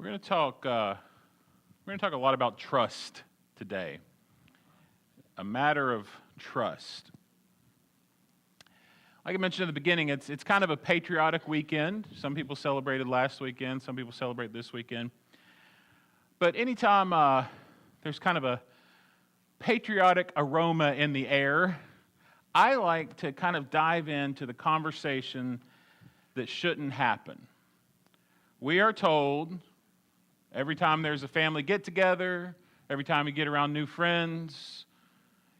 We're going to talk. A lot about trust today. A matter of trust. Like I mentioned in the beginning, it's kind of a patriotic weekend. Some people celebrated last weekend. Some people celebrate this weekend. But anytime there's kind of a patriotic aroma in the air, I like to kind of dive into the conversation that shouldn't happen. We are told every time there's a family get-together, every time you get around new friends,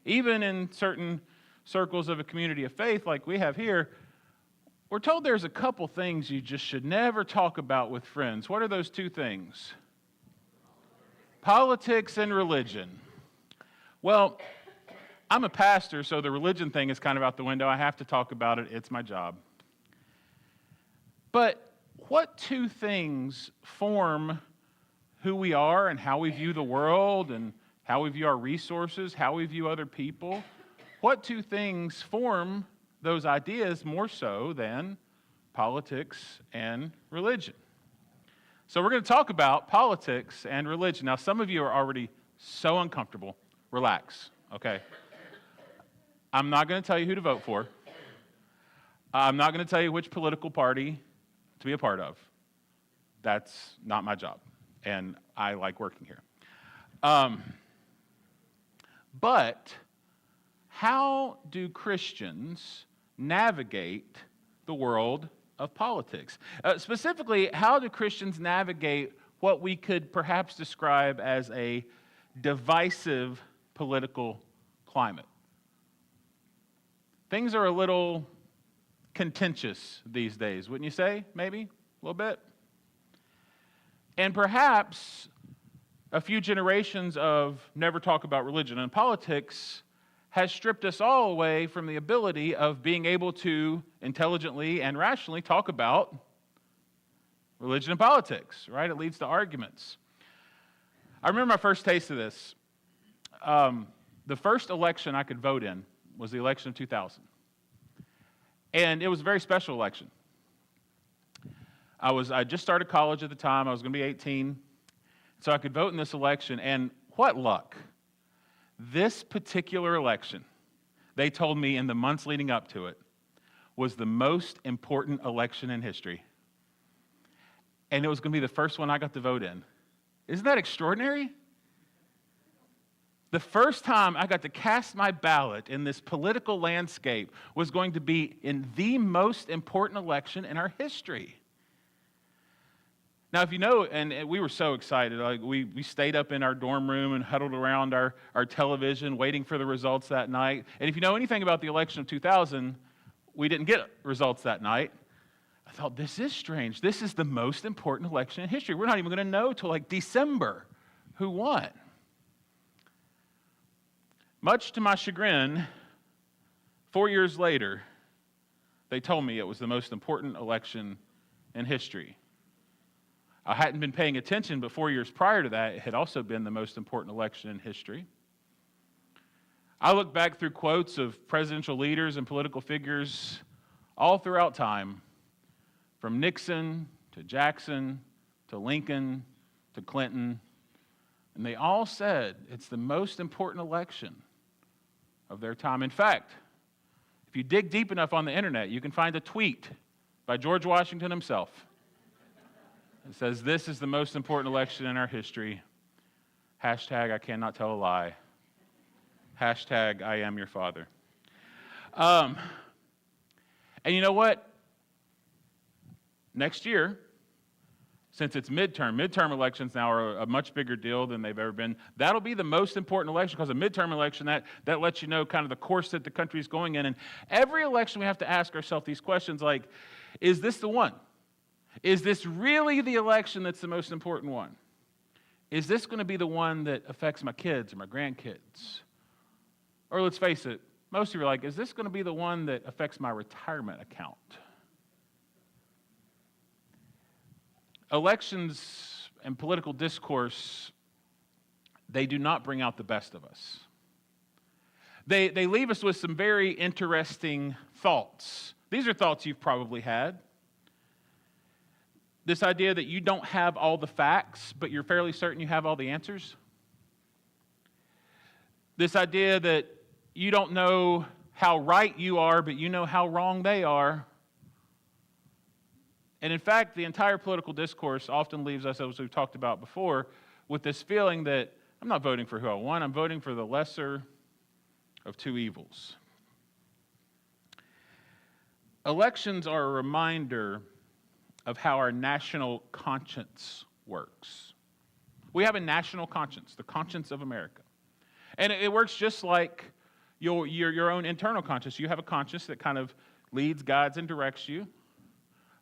even in certain circles of a community of faith like we have here, we're told there's a couple things you just should never talk about with friends. What are those two things? Politics and religion. Well, I'm a pastor, so the religion thing is kind of out the window. I have to talk about it. It's my job. But what two things form who we are and how we view the world and how we view our resources, how we view other people? What two things form those ideas more so than politics and religion? So we're going to talk about politics and religion. Now, some of you are already so uncomfortable. Relax, okay? I'm not going to tell you who to vote for. I'm not going to tell you which political party to be a part of. That's not my job, and I like working here. But how do Christians navigate the world of politics? Specifically, how do Christians navigate what we could perhaps describe as a divisive political climate? Things are a little contentious these days, wouldn't you say? Maybe a little bit. And perhaps a few generations of never talk about religion and politics has stripped us all away from the ability of being able to intelligently and rationally talk about religion and politics, right? It leads to arguments. I remember my first taste of this. The first election I could vote in was the election of 2000. And it was a very special election. I just started college at the time. I was going to be 18. So I could vote in this election, and what luck. This particular election, they told me in the months leading up to it, was the most important election in history. And it was going to be the first one I got to vote in. Isn't that extraordinary? The first time I got to cast my ballot in this political landscape was going to be in the most important election in our history. Now, if you know, and we were so excited, like we stayed up in our dorm room and huddled around our television waiting for the results that night. And if you know anything about the election of 2000, we didn't get results that night. I thought, this is strange. This is the most important election in history. We're not even going to know till like December who won. Much to my chagrin, 4 years later, they told me it was the most important election in history. I hadn't been paying attention, but 4 years prior to that, it had also been the most important election in history. I look back through quotes of presidential leaders and political figures all throughout time, from Nixon to Jackson to Lincoln to Clinton, and they all said it's the most important election of their time. In fact, if you dig deep enough on the internet, you can find a tweet by George Washington himself. It says, "This is the most important election in our history. Hashtag, I cannot tell a lie. Hashtag, I am your father." And you know what? Next year, since it's midterm elections now are a much bigger deal than they've ever been. That'll be the most important election because a midterm election, that lets you know kind of the course that the country's going in. And every election we have to ask ourselves these questions like, is this the one? Is this really the election that's the most important one? Is this going to be the one that affects my kids or my grandkids? Or let's face it, most of you are like, is this going to be the one that affects my retirement account? Elections and political discourse, they do not bring out the best of us. They leave us with some very interesting thoughts. These are thoughts you've probably had. This idea that you don't have all the facts, but you're fairly certain you have all the answers. This idea that you don't know how right you are, but you know how wrong they are. And in fact, the entire political discourse often leaves us, as we've talked about before, with this feeling that I'm not voting for who I want, I'm voting for the lesser of two evils. Elections are a reminder of how our national conscience works. We have a national conscience, the conscience of America. And it works just like your own internal conscience. You have a conscience that kind of leads, guides, and directs you.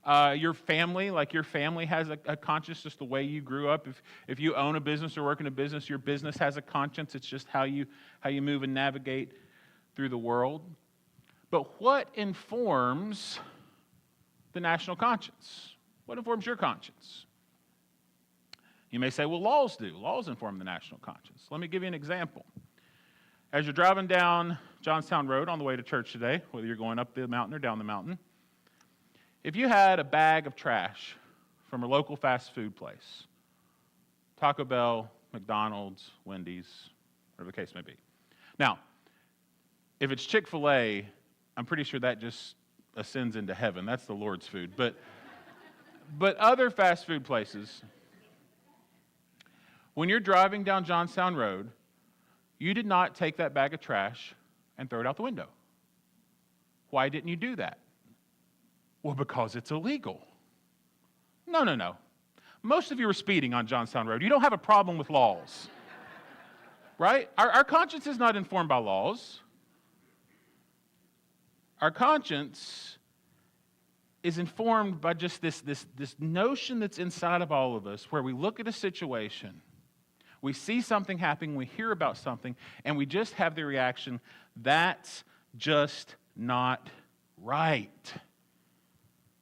Your family has a conscience, just the way you grew up. If you own a business or work in a business, your business has a conscience. It's just how you move and navigate through the world. But what informs the national conscience? What informs your conscience? You may say, well, laws do. Laws inform the national conscience. Let me give you an example. As you're driving down Johnstown Road on the way to church today, whether you're going up the mountain or down the mountain, if you had a bag of trash from a local fast food place, Taco Bell, McDonald's, Wendy's, whatever the case may be. Now, if it's Chick-fil-A, I'm pretty sure that just ascends into heaven. That's the Lord's food. But other fast food places, when you're driving down Johnstown Road, you did not take that bag of trash and throw it out the window. Why didn't you do that? Well, because it's illegal. No. Most of you are speeding on Johnstown Road. You don't have a problem with laws, right? Our conscience is not informed by laws. Our conscience is informed by just this notion that's inside of all of us, where we look at a situation, we see something happening, we hear about something, and we just have the reaction, that's just not right.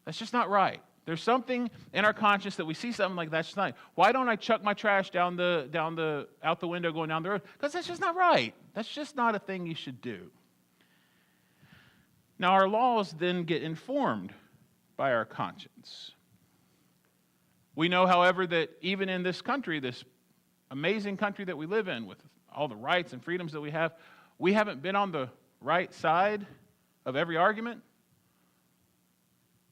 That's just not right. There's something in our conscience that we see something like that's just not. Why don't I chuck my trash out the window going down the road? Because that's just not right. That's just not a thing you should do. Now, our laws then get informed by our conscience. We know, however, that even in this country, this amazing country that we live in, with all the rights and freedoms that we haven't been on the right side of every argument,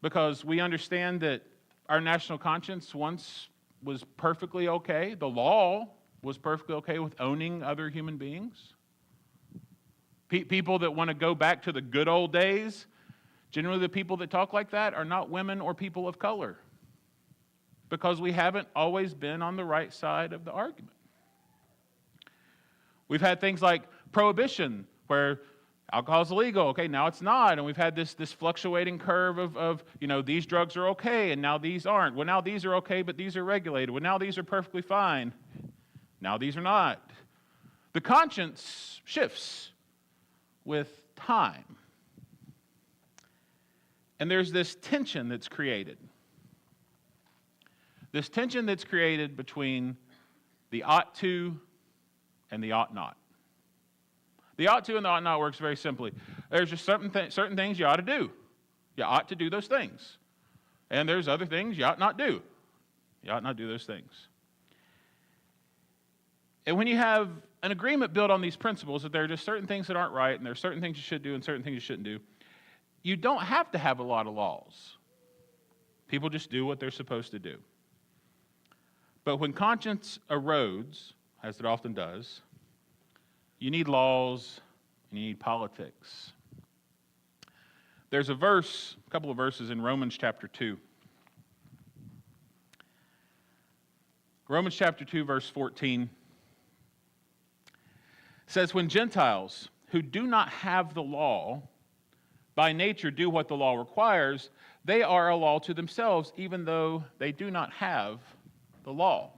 because we understand that our national conscience once was perfectly okay. The law was perfectly okay with owning other human beings. People that want to go back to the good old days, generally the people that talk like that are not women or people of color, because we haven't always been on the right side of the argument. We've had things like prohibition, where alcohol is illegal. Okay, now it's not. And we've had this fluctuating curve of these drugs are okay, and now these aren't. Well, now these are okay, but these are regulated. Well, now these are perfectly fine. Now these are not. The conscience shifts with time. And there's this tension that's created. This tension that's created between the ought to and the ought not. The ought to and the ought not works very simply. There's just certain things you ought to do. You ought to do those things. And there's other things you ought not do. You ought not do those things. And when you have an agreement built on these principles, that there are just certain things that aren't right, and there are certain things you should do and certain things you shouldn't do, you don't have to have a lot of laws. People just do what they're supposed to do. But when conscience erodes, as it often does, you need laws and you need politics. There's a couple of verses in Romans chapter 2. Romans chapter 2, verse 14 says, when Gentiles who do not have the law by nature do what the law requires, they are a law to themselves, even though they do not have the law.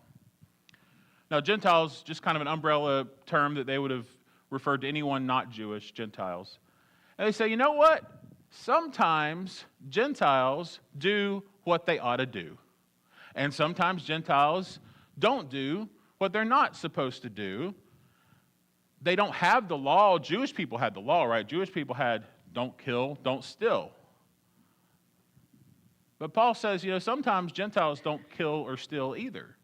Now, Gentiles, just kind of an umbrella term that they would have referred to anyone not Jewish, Gentiles. And they say, you know what? Sometimes Gentiles do what they ought to do. And sometimes Gentiles don't do what they're not supposed to do. They don't have the law. Jewish people had the law, right? Jewish people had don't kill, don't steal. But Paul says, sometimes Gentiles don't kill or steal either,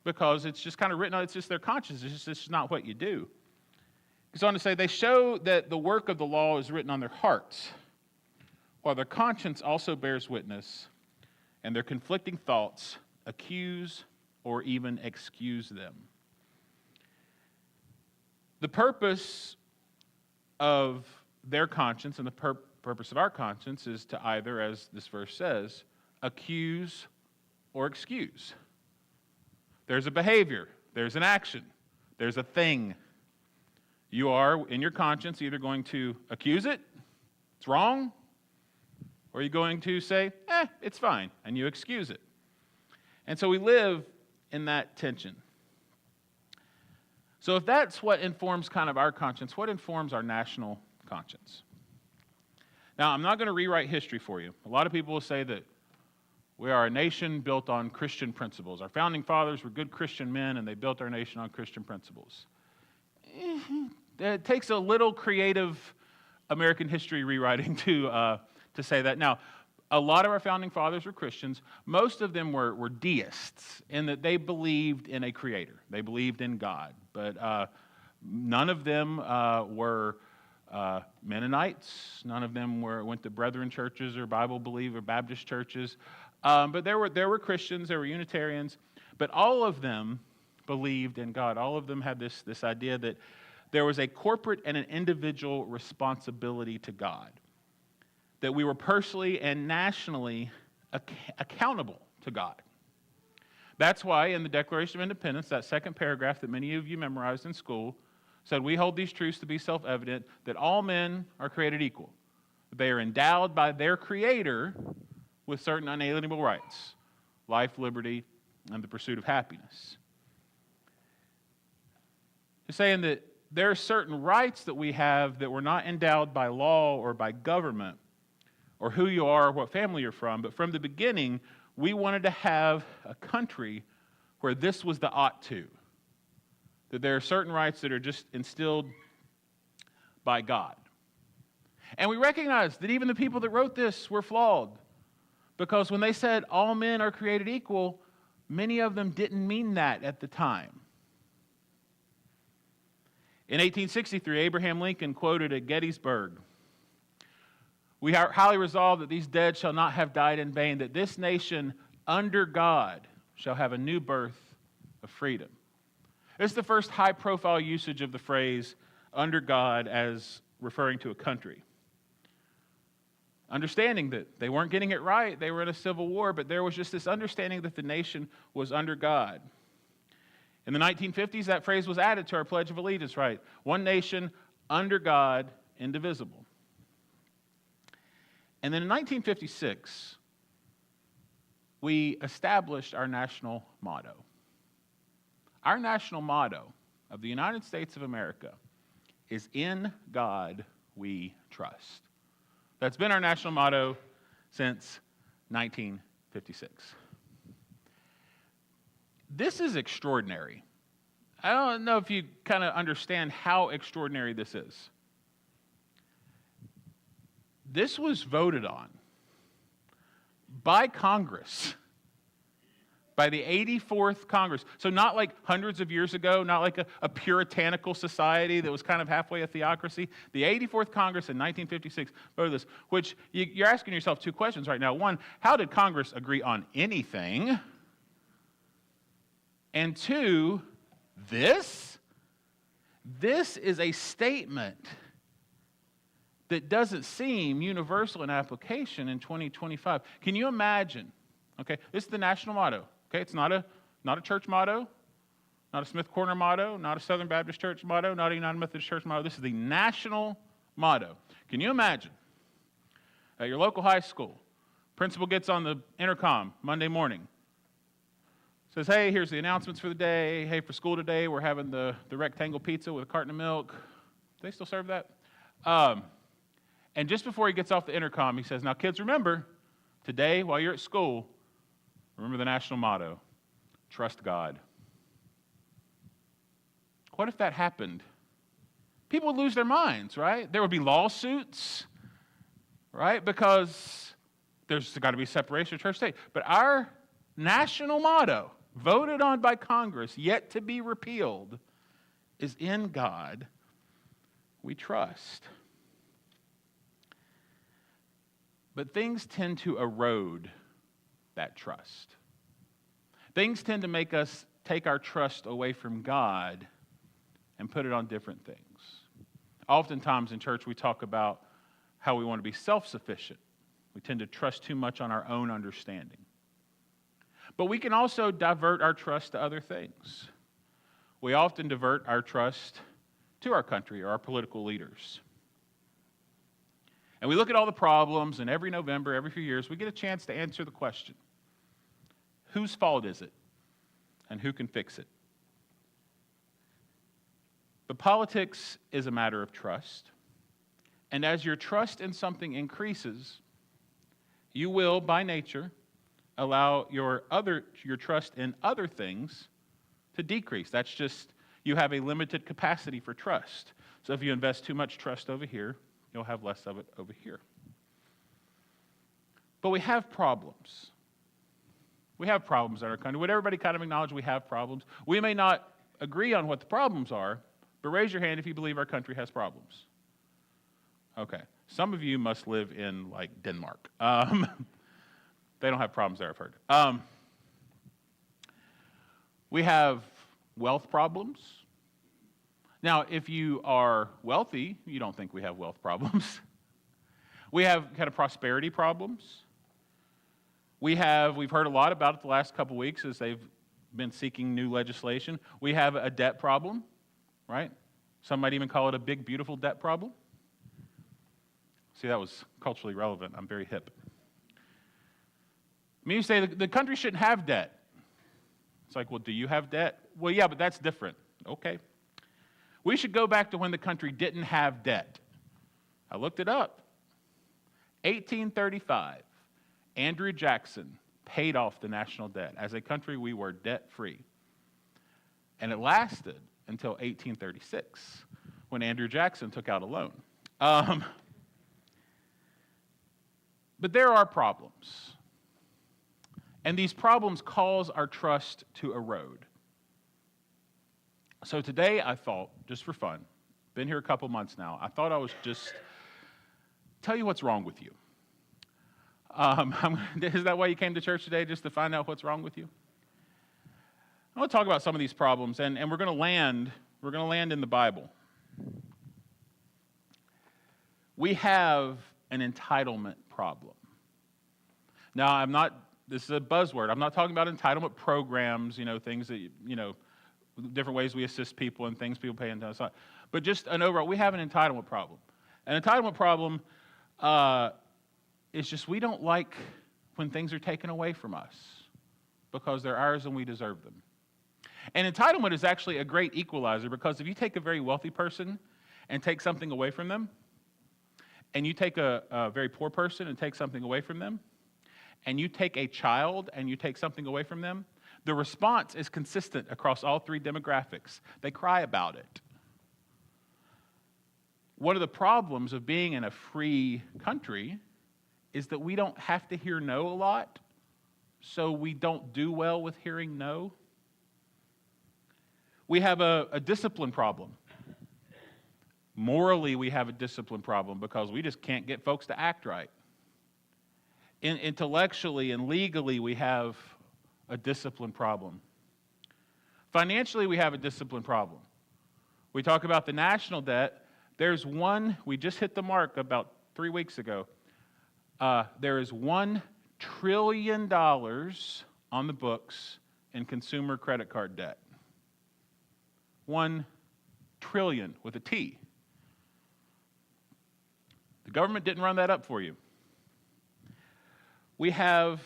because it's just kind of written on, it's just their conscience. It's just not what you do. He goes on to say, they show that the work of the law is written on their hearts, while their conscience also bears witness, and their conflicting thoughts accuse or even excuse them. The purpose of their conscience and the purpose of our conscience is to either, as this verse says, accuse or excuse. There's a behavior, there's an action, there's a thing. You are, in your conscience, either going to accuse it, it's wrong, or you're going to say, it's fine, and you excuse it. And so we live in that tension. So if that's what informs kind of our conscience, what informs our national conscience? Now, I'm not going to rewrite history for you. A lot of people will say that we are a nation built on Christian principles. Our founding fathers were good Christian men, and they built our nation on Christian principles. It takes a little creative American history rewriting to say that. Now, a lot of our founding fathers were Christians. Most of them were deists in that they believed in a creator. They believed in God. But none of them were Mennonites. None of them went to Brethren churches or Bible believe or Baptist churches. But there were Christians, there were Unitarians. But all of them believed in God. All of them had this idea that there was a corporate and an individual responsibility to God, that we were personally and nationally accountable to God. That's why in the Declaration of Independence, that second paragraph that many of you memorized in school, said, we hold these truths to be self-evident, that all men are created equal. They are endowed by their Creator with certain unalienable rights, life, liberty, and the pursuit of happiness. He's saying that there are certain rights that we have that were not endowed by law or by government or who you are or what family you're from, but from the beginning, we wanted to have a country where this was the ought to, that there are certain rights that are just instilled by God. And we recognize that even the people that wrote this were flawed, because when they said all men are created equal, many of them didn't mean that at the time. In 1863, Abraham Lincoln quoted at Gettysburg, "We are highly resolved that these dead shall not have died in vain, that this nation under God shall have a new birth of freedom." This is the first high-profile usage of the phrase under God as referring to a country. Understanding that they weren't getting it right, they were in a civil war, but there was just this understanding that the nation was under God. In the 1950s, that phrase was added to our Pledge of Allegiance, right? One nation, under God, indivisible. And then in 1956, we established our national motto. Our national motto of the United States of America is, "In God we trust." That's been our national motto since 1956. This is extraordinary. I don't know if you kind of understand how extraordinary this is. This was voted on by Congress, by the 84th Congress. So not like hundreds of years ago, not like a puritanical society that was kind of halfway a theocracy. The 84th Congress in 1956 voted this, which you're asking yourself two questions right now. One, how did Congress agree on anything? And two, this is a statement that doesn't seem universal in application in 2025. Can you imagine? Okay, this is the national motto. Okay, it's not a church motto, not a Smith Corner motto, not a Southern Baptist Church motto, not a United Methodist Church motto. This is the national motto. Can you imagine? At your local high school, principal gets on the intercom Monday morning. Says, "Hey, here's the announcements for the day. Hey, for school today, we're having the rectangle pizza with a carton of milk." Do they still serve that? And just before he gets off the intercom, he says, "Now, kids, remember, today, while you're at school, remember the national motto, trust God." What if that happened? People would lose their minds, right? There would be lawsuits, right? Because there's got to be separation of church state. But our national motto, voted on by Congress, yet to be repealed, is in God we trust. But things tend to erode that trust. Things tend to make us take our trust away from God and put it on different things. Oftentimes in church we talk about how we want to be self-sufficient. We tend to trust too much on our own understanding. But we can also divert our trust to other things. We often divert our trust to our country or our political leaders. And we look at all the problems, and every November, every few years, we get a chance to answer the question, whose fault is it, and who can fix it? But politics is a matter of trust. And as your trust in something increases, you will, by nature, allow your trust in other things to decrease. That's just, you have a limited capacity for trust. So if you invest too much trust over here, you'll have less of it over here. But we have problems. We have problems in our country. Would everybody kind of acknowledge we have problems? We may not agree on what the problems are, but raise your hand if you believe our country has problems. Okay. Some of you must live in, like, Denmark. They don't have problems there, I've heard. We have wealth problems. Now, if you are wealthy, you don't think we have wealth problems. We have kind of prosperity problems. We've heard a lot about it the last couple weeks as they've been seeking new legislation. We have a debt problem, right? Some might even call it a big, beautiful debt problem. See, that was culturally relevant. I'm very hip. I mean, you say the country shouldn't have debt. It's like, well, do you have debt? Well, yeah, but that's different. Okay. We should go back to when the country didn't have debt. I looked it up. 1835, Andrew Jackson paid off the national debt. As a country, we were debt-free. And it lasted until 1836, when Andrew Jackson took out a loan. But there are problems. And these problems cause our trust to erode. So today I thought, just for fun, been here a couple months now, I thought I was just tell you what's wrong with you. Is that why you came to church today, just to find out what's wrong with you? I want to talk about some of these problems, and we're going to land in the Bible. We have an entitlement problem. Now, this is a buzzword. I'm not talking about entitlement programs, things that, different ways we assist people and things people pay into. But just an overall, we have an entitlement problem. An entitlement problem is just we don't like when things are taken away from us because they're ours and we deserve them. And entitlement is actually a great equalizer because if you take a very wealthy person and take something away from them, and you take a very poor person and take something away from them, and you take a child and you take something away from them, the response is consistent across all three demographics. They cry about it. One of the problems of being in a free country is that we don't have to hear no a lot, so we don't do well with hearing no. We have a discipline problem. Morally, we have a discipline problem because we just can't get folks to act right. Intellectually and legally, we have a discipline problem. Financially, we have a discipline problem. We talk about the national debt. There's one, we just hit the mark about 3 weeks ago. There is $1 trillion on the books in consumer credit card debt. 1 trillion with a T. The government didn't run that up for you. We have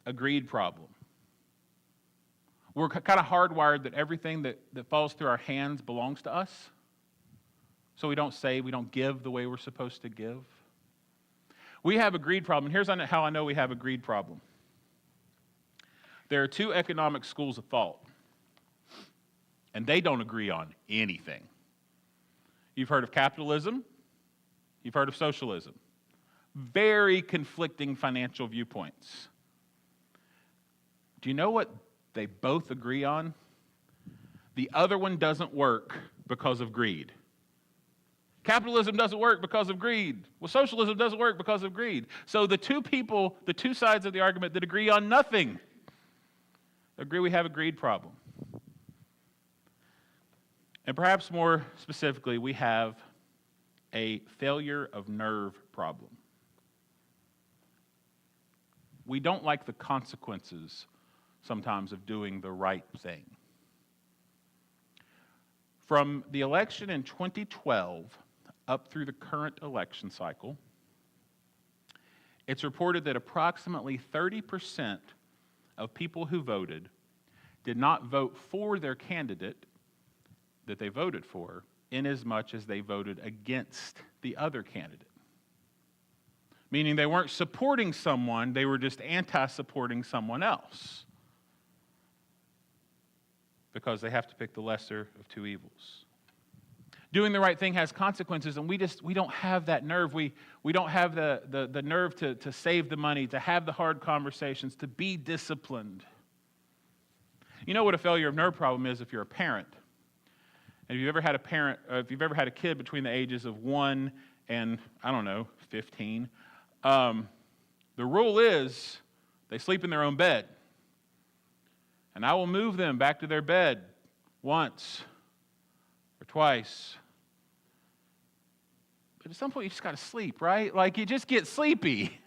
a greed problem. We're kind of hardwired that everything that falls through our hands belongs to us. So we don't give the way we're supposed to give. We have a greed problem. Here's how I know we have a greed problem. There are two economic schools of thought, and they don't agree on anything. You've heard of capitalism. You've heard of socialism. very conflicting financial viewpoints. Do you know what they both agree on? The other one doesn't work because of greed. Capitalism doesn't work because of greed. Well, socialism doesn't work because of greed. So the two people, the two sides of the argument that agree on nothing, agree we have a greed problem. And perhaps more specifically, we have a failure of nerve problem. We don't like the consequences sometimes of doing the right thing. From the election in 2012 up through the current election cycle, it's reported that approximately 30% of people who voted did not vote for their candidate that they voted for, inasmuch as they voted against the other candidate. Meaning they weren't supporting someone, they were just anti-supporting someone else, because they have to pick the lesser of two evils. Doing the right thing has consequences, and we don't have that nerve. We don't have the nerve to save the money, to have the hard conversations, to be disciplined. You know what a failure of nerve problem is if you're a parent. And if you've ever had a parent, if you've ever had a kid between the ages of 1 and, 15, the rule is they sleep in their own bed. And I will move them back to their bed once or twice. But at some point, you just got to sleep, right? Like, you just get sleepy.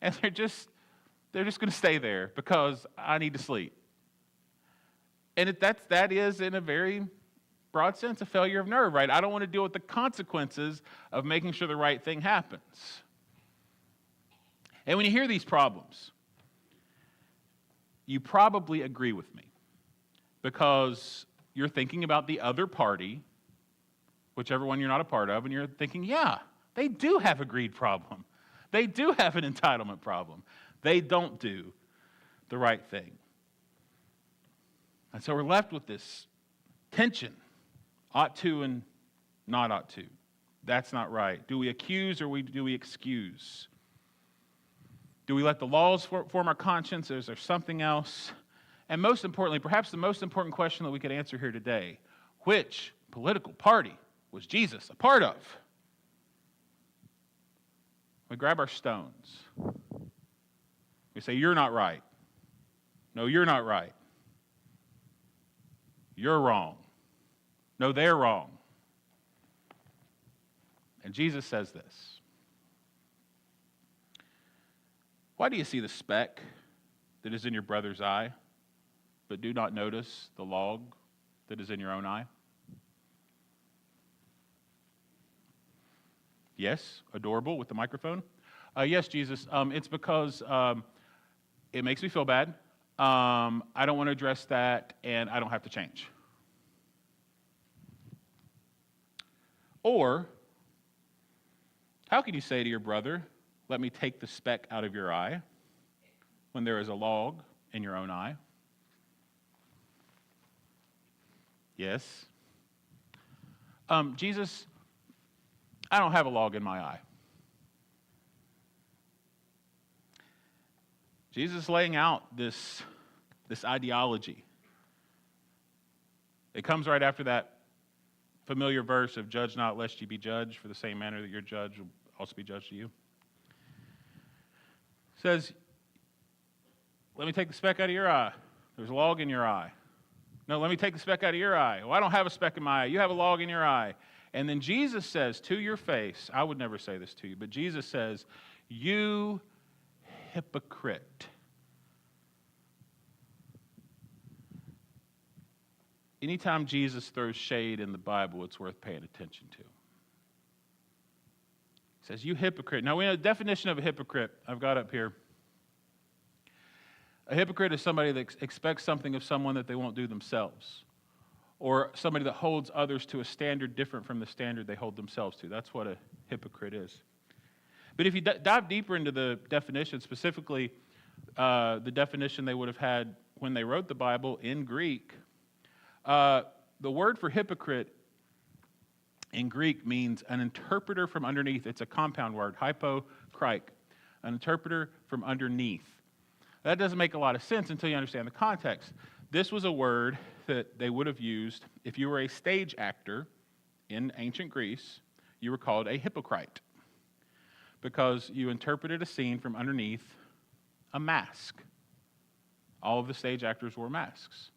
And they're just going to stay there because I need to sleep. And that is, in a very broad sense, a failure of nerve, right? I don't want to deal with the consequences of making sure the right thing happens. And when you hear these problems, you probably agree with me because you're thinking about the other party, whichever one you're not a part of, and you're thinking, yeah, they do have a greed problem. They do have an entitlement problem. They don't do the right thing. And so we're left with this tension, ought to and not ought to. That's not right. Do we accuse or do we excuse? Do we let the laws form our conscience, or is there something else? And most importantly, perhaps the most important question that we could answer here today, which political party was Jesus a part of? We grab our stones. We say, you're not right. No, you're not right. You're wrong. No, they're wrong. And Jesus says this. Why do you see the speck that is in your brother's eye, but do not notice the log that is in your own eye? Yes, adorable with the microphone. Yes, Jesus, it's because it makes me feel bad. I don't want to address that, and I don't have to change. Or, how can you say to your brother, let me take the speck out of your eye, when there is a log in your own eye? Yes. Jesus, I don't have a log in my eye. Jesus is laying out this ideology. It comes right after that familiar verse of judge not lest ye be judged, for the same manner that your judge will also be judged to you. It says, let me take the speck out of your eye. There's a log in your eye. No, let me take the speck out of your eye. Well, I don't have a speck in my eye. You have a log in your eye. And then Jesus says to your face, I would never say this to you, but Jesus says, you hypocrite. Anytime Jesus throws shade in the Bible, it's worth paying attention to. He says, you hypocrite. Now, we know the definition of a hypocrite I've got up here. A hypocrite is somebody that expects something of someone that they won't do themselves, or somebody that holds others to a standard different from the standard they hold themselves to. That's what a hypocrite is. But if you dive deeper into the definition, specifically the definition they would have had when they wrote the Bible in Greek, the word for hypocrite in Greek means an interpreter from underneath. It's a compound word, hypokrike, an interpreter from underneath. That doesn't make a lot of sense until you understand the context. This was a word that they would have used if you were a stage actor in ancient Greece. You were called a hypocrite because you interpreted a scene from underneath a mask. All of the stage actors wore masks.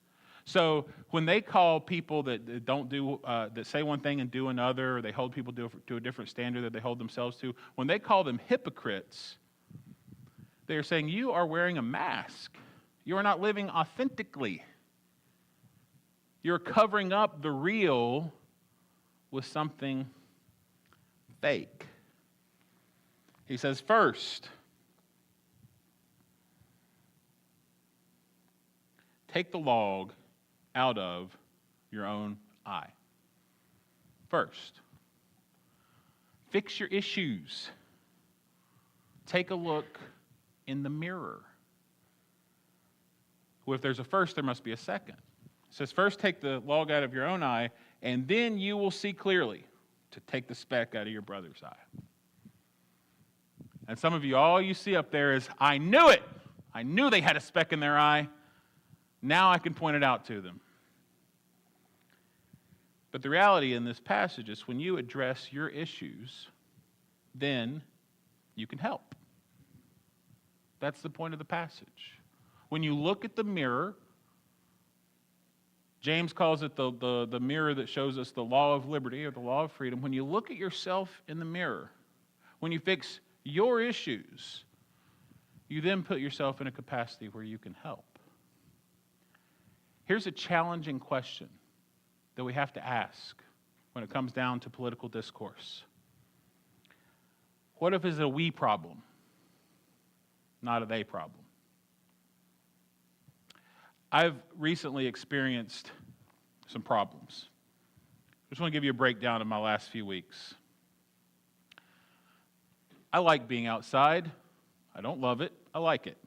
So when they call people that don't do, that say one thing and do another, or they hold people to a different standard that they hold themselves to, when they call them hypocrites, they are saying you are wearing a mask. You are not living authentically. You're covering up the real with something fake. He says, first, take the log out of your own eye. First, fix your issues. Take a look in the mirror. Well, if there's a first, there must be a second. It says, first take the log out of your own eye, and then you will see clearly to take the speck out of your brother's eye. And some of you, all you see up there is, I knew it. I knew they had a speck in their eye. Now I can point it out to them. But the reality in this passage is when you address your issues, then you can help. That's the point of the passage. When you look at the mirror, James calls it the mirror that shows us the law of liberty or the law of freedom. When you look at yourself in the mirror, when you fix your issues, you then put yourself in a capacity where you can help. Here's a challenging question that we have to ask when it comes down to political discourse. What if it's a we problem, not a they problem? I've recently experienced some problems. I just want to give you a breakdown of my last few weeks. I like being outside. I don't love it. I like it.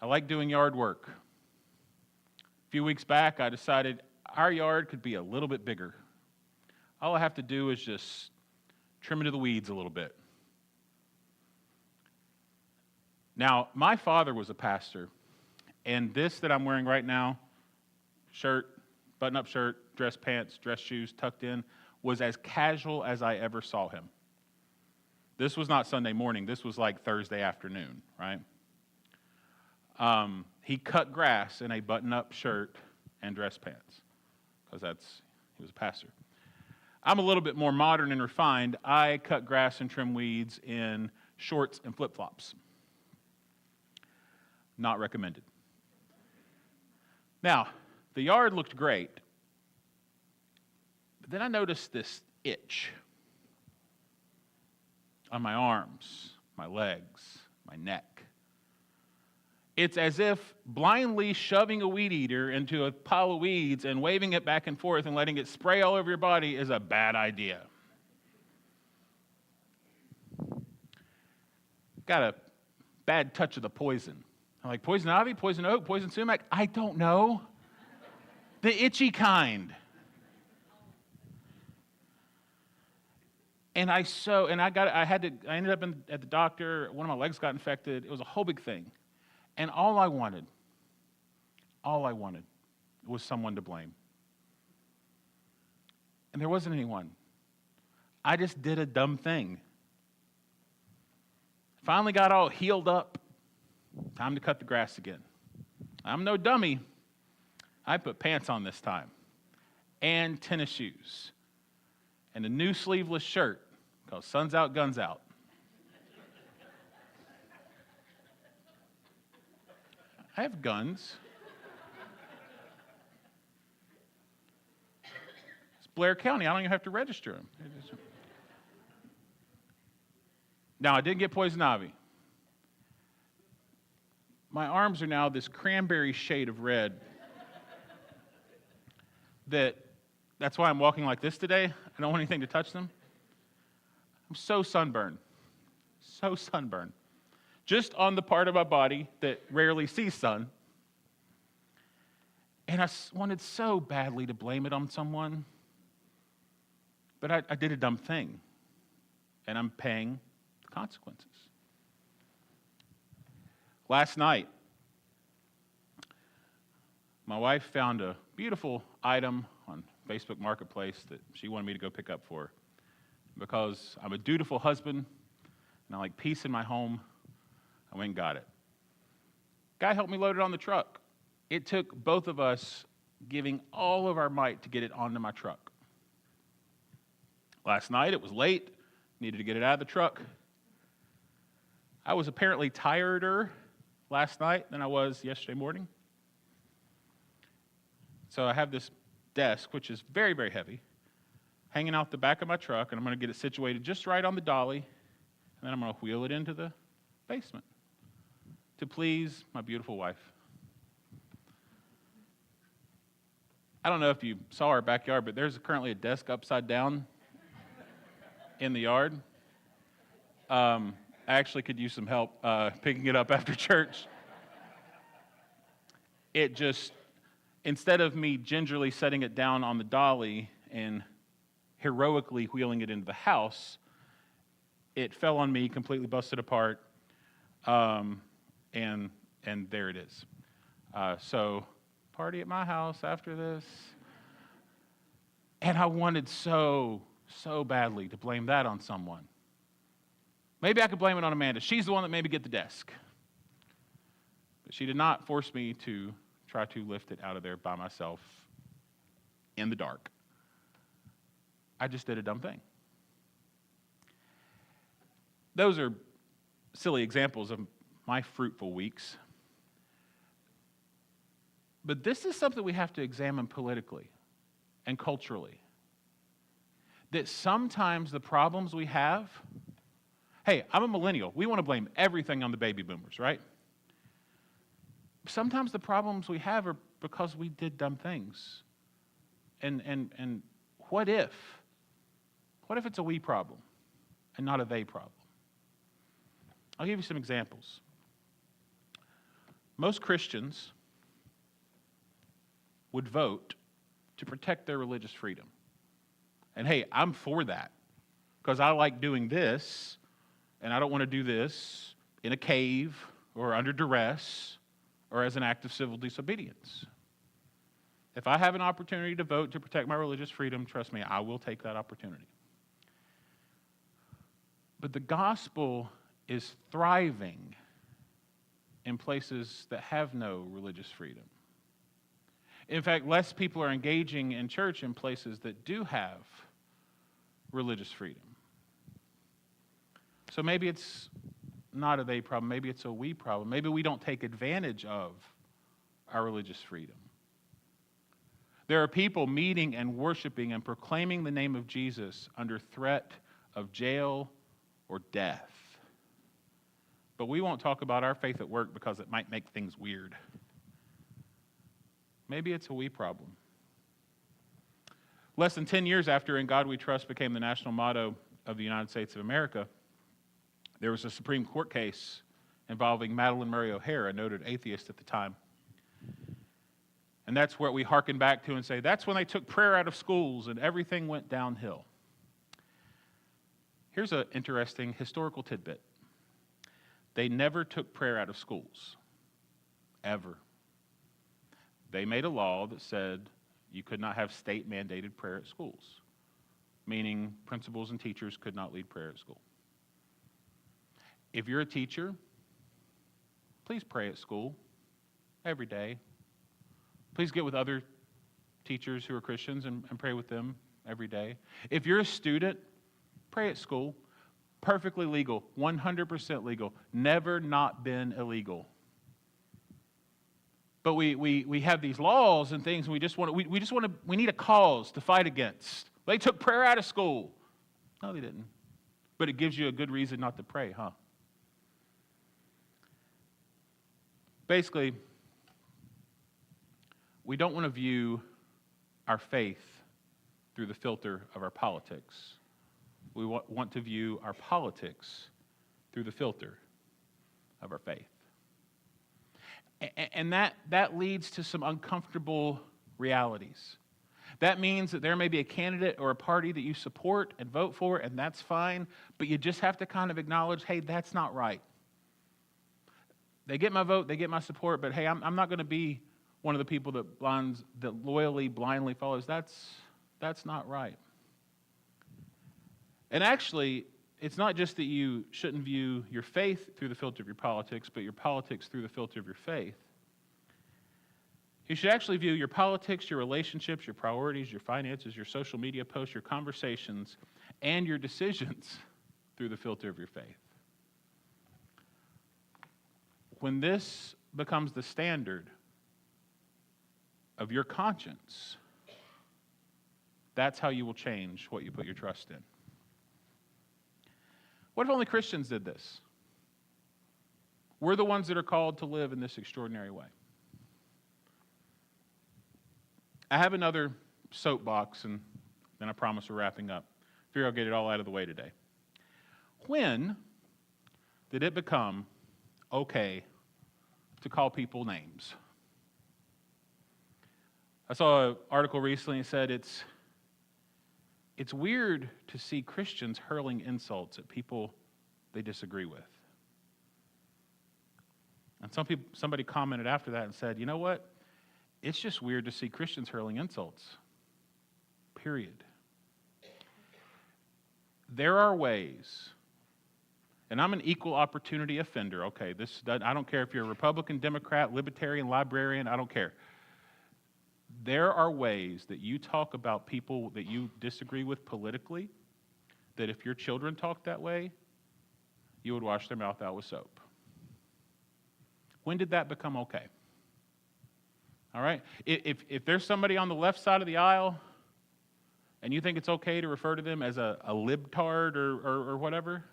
I like doing yard work. A few weeks back, I decided our yard could be a little bit bigger. All I have to do is just trim into the weeds a little bit. Now, my father was a pastor, and this that I'm wearing right now, shirt, button-up shirt, dress pants, dress shoes, tucked in, was as casual as I ever saw him. This was not Sunday morning. This was like Thursday afternoon, right? He cut grass in a button-up shirt and dress pants because he was a pastor. I'm a little bit more modern and refined. I cut grass and trim weeds in shorts and flip-flops. Not recommended. Now, the yard looked great, but then I noticed this itch on my arms, my legs, my neck. It's as if blindly shoving a weed eater into a pile of weeds and waving it back and forth and letting it spray all over your body is a bad idea. Got a bad touch of the poison. I'm like, poison ivy, poison oak, poison sumac? I don't know. The itchy kind. And I ended up at the doctor. One of my legs got infected. It was a whole big thing. And all I wanted was someone to blame. And there wasn't anyone. I just did a dumb thing. Finally got all healed up. Time to cut the grass again. I'm no dummy. I put pants on this time. And tennis shoes. And a new sleeveless shirt, because sun's out, guns out. I have guns. It's Blair County. I don't even have to register them. Now, I didn't get poison ivy. My arms are now this cranberry shade of red. That's why I'm walking like this today. I don't want anything to touch them. I'm so sunburned. So sunburned. Just on the part of my body that rarely sees sun. And I wanted so badly to blame it on someone. But I did a dumb thing, and I'm paying the consequences. Last night, my wife found a beautiful item on Facebook Marketplace that she wanted me to go pick up for her. Because I'm a dutiful husband and I like peace in my home, I went and got it. Guy helped me load it on the truck. It took both of us giving all of our might to get it onto my truck. Last night, it was late, needed to get it out of the truck. I was apparently tireder last night than I was yesterday morning. So I have this desk, which is very, very heavy, hanging out the back of my truck, and I'm going to get it situated just right on the dolly, and then I'm going to wheel it into the basement to please my beautiful wife. I don't know if you saw our backyard, but there's currently a desk upside down in the yard. I actually could use some help picking it up after church. It just, instead of me gingerly setting it down on the dolly and heroically wheeling it into the house, it fell on me, completely busted apart, and there it is. So, party at my house after this. And I wanted so badly to blame that on someone. Maybe I could blame it on Amanda. She's the one that made me get the desk. But she did not force me to try to lift it out of there by myself in the dark. I just did a dumb thing. Those are silly examples of my fruitful weeks. But this is something we have to examine politically and culturally. That sometimes the problems we have, hey, I'm a millennial. We want to blame everything on the baby boomers, right? Sometimes the problems we have are because we did dumb things. And what if? What if it's a we problem and not a they problem? I'll give you some examples. Most Christians would vote to protect their religious freedom. And hey, I'm for that because I like doing this and I don't want to do this in a cave or under duress or as an act of civil disobedience. If I have an opportunity to vote to protect my religious freedom, trust me, I will take that opportunity. But the gospel is thriving in places that have no religious freedom. In fact, less people are engaging in church in places that do have religious freedom. So maybe it's not a they problem, maybe it's a we problem. Maybe we don't take advantage of our religious freedom. There are people meeting and worshiping and proclaiming the name of Jesus under threat of jail or death. But we won't talk about our faith at work because it might make things weird. Maybe it's a we problem. Less than 10 years after In God We Trust became the national motto of the United States of America, there was a Supreme Court case involving Madalyn Murray O'Hair, a noted atheist at the time. And that's what we hearken back to and say, that's when they took prayer out of schools and everything went downhill. Here's an interesting historical tidbit. They never took prayer out of schools, ever. They made a law that said you could not have state-mandated prayer at schools, meaning principals and teachers could not lead prayer at school. If you're a teacher, please pray at school every day. Please get with other teachers who are Christians and pray with them every day. If you're a student, pray at school. Perfectly legal, 100% legal, never not been illegal. But we have these laws and things, and we need a cause to fight against. They took prayer out of school. No, they didn't. But it gives you a good reason not to pray, huh? Basically, we don't want to view our faith through the filter of our politics. We want to view our politics through the filter of our faith. And that leads to some uncomfortable realities. That means that there may be a candidate or a party that you support and vote for, and that's fine, but you just have to kind of acknowledge, hey, that's not right. They get my vote, they get my support, but hey, I'm not going to be one of the people that loyally, blindly follows. That's not right. And actually, it's not just that you shouldn't view your faith through the filter of your politics, but your politics through the filter of your faith. You should actually view your politics, your relationships, your priorities, your finances, your social media posts, your conversations, and your decisions through the filter of your faith. When this becomes the standard of your conscience, that's how you will change what you put your trust in. What if only Christians did this? We're the ones that are called to live in this extraordinary way. I have another soapbox, and then I promise we're wrapping up. I figure I'll get it all out of the way today. When did it become okay to call people names? I saw an article recently that said it's weird to see Christians hurling insults at people they disagree with. And somebody commented after that and said, you know what? It's just weird to see Christians hurling insults. Period. There are ways, and I'm an equal opportunity offender. Okay, I don't care if you're a Republican, Democrat, Libertarian, Librarian, I don't care. There are ways that you talk about people that you disagree with politically, that if your children talk that way, you would wash their mouth out with soap. When did that become okay? All right? If there's somebody on the left side of the aisle and you think it's okay to refer to them as a libtard or whatever,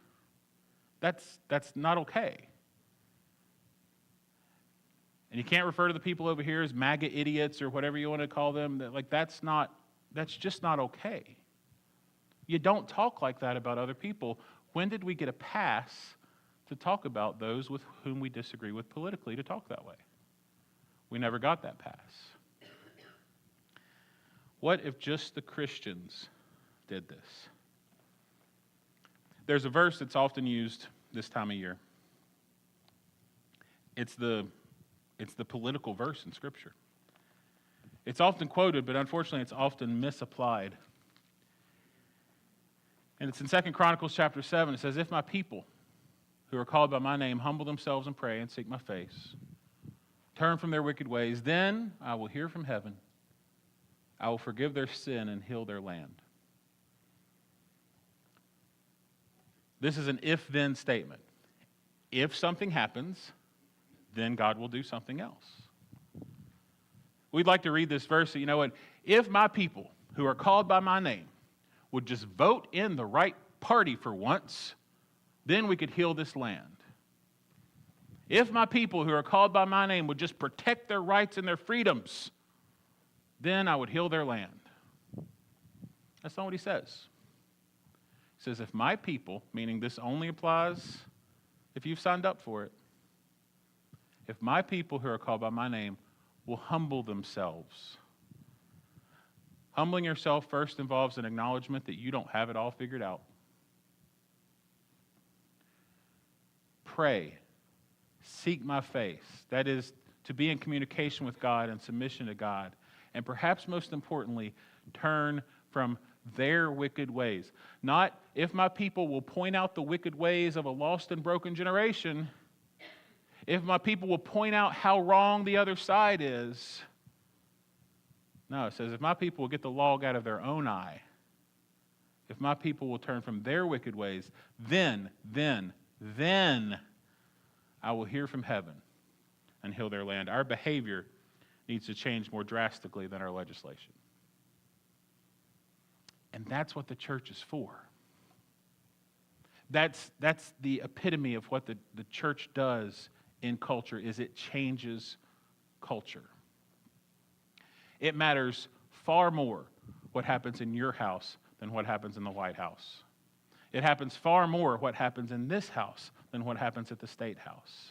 that's not okay. And you can't refer to the people over here as MAGA idiots or whatever you want to call them. That's just not okay. You don't talk like that about other people. When did we get a pass to talk about those with whom we disagree with politically to talk that way? We never got that pass. What if just the Christians did this? There's a verse that's often used this time of year. It's the political verse in Scripture. It's often quoted, but unfortunately it's often misapplied. And it's in 2 Chronicles chapter 7. It says, if my people who are called by my name humble themselves and pray and seek my face, turn from their wicked ways, then I will hear from heaven. I will forgive their sin and heal their land. This is an if-then statement. If something happens, then God will do something else. We'd like to read this verse so you know what? If my people who are called by my name would just vote in the right party for once, then we could heal this land. If my people who are called by my name would just protect their rights and their freedoms, then I would heal their land. That's not what he says. He says, if my people, meaning this only applies if you've signed up for it, if my people who are called by my name will humble themselves. Humbling yourself first involves an acknowledgement that you don't have it all figured out. Pray. Seek my face. That is, to be in communication with God and submission to God. And perhaps most importantly, turn from their wicked ways. Not if my people will point out the wicked ways of a lost and broken generation, if my people will point out how wrong the other side is. No, it says if my people will get the log out of their own eye, if my people will turn from their wicked ways, then I will hear from heaven and heal their land. Our behavior needs to change more drastically than our legislation. And that's what the church is for. That's the epitome of what the church does in culture, is it changes culture. It matters far more what happens in your house than what happens in the White House. It happens far more what happens in this house than what happens at the State House.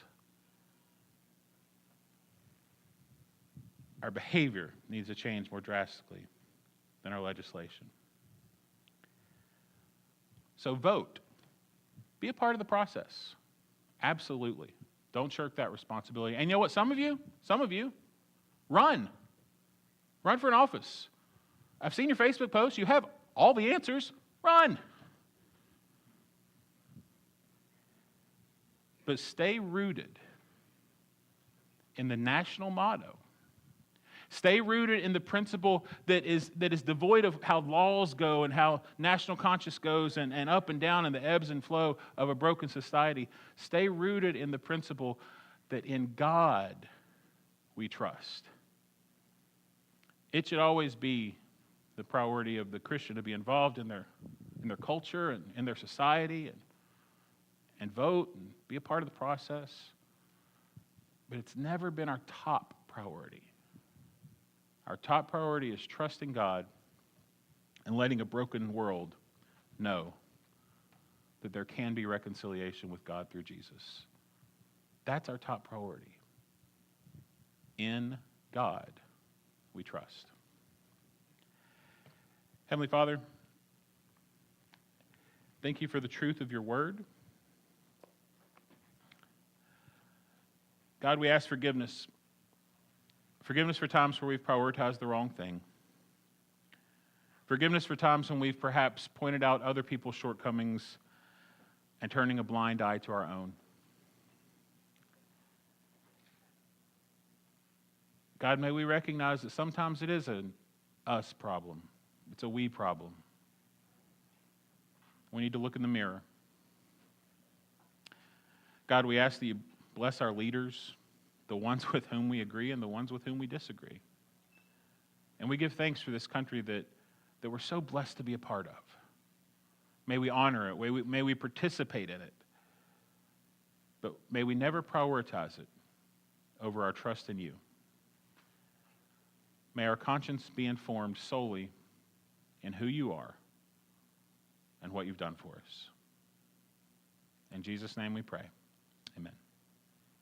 Our behavior needs to change more drastically than our legislation. So vote. Be a part of the process. Absolutely. Don't shirk that responsibility. And you know what? Some of you, run. Run for an office. I've seen your Facebook posts. You have all the answers. Run. But stay rooted in the national motto. Stay rooted in the principle that is devoid of how laws go and how national conscience goes and up and down and the ebbs and flow of a broken society. Stay rooted in the principle that in God we trust. It should always be the priority of the Christian to be involved in their culture and in their society and vote and be a part of the process. But it's never been our top priority. Our top priority is trusting God and letting a broken world know that there can be reconciliation with God through Jesus. That's our top priority. In God we trust. Heavenly Father, thank you for the truth of your word. God, we ask forgiveness. Forgiveness for times where we've prioritized the wrong thing. Forgiveness for times when we've perhaps pointed out other people's shortcomings and turning a blind eye to our own. God, may we recognize that sometimes it is an us problem. It's a we problem. We need to look in the mirror. God, we ask that you bless our leaders, the ones with whom we agree and the ones with whom we disagree. And we give thanks for this country that we're so blessed to be a part of. May we honor it. May we participate in it. But may we never prioritize it over our trust in you. May our conscience be informed solely in who you are and what you've done for us. In Jesus' name we pray. Amen.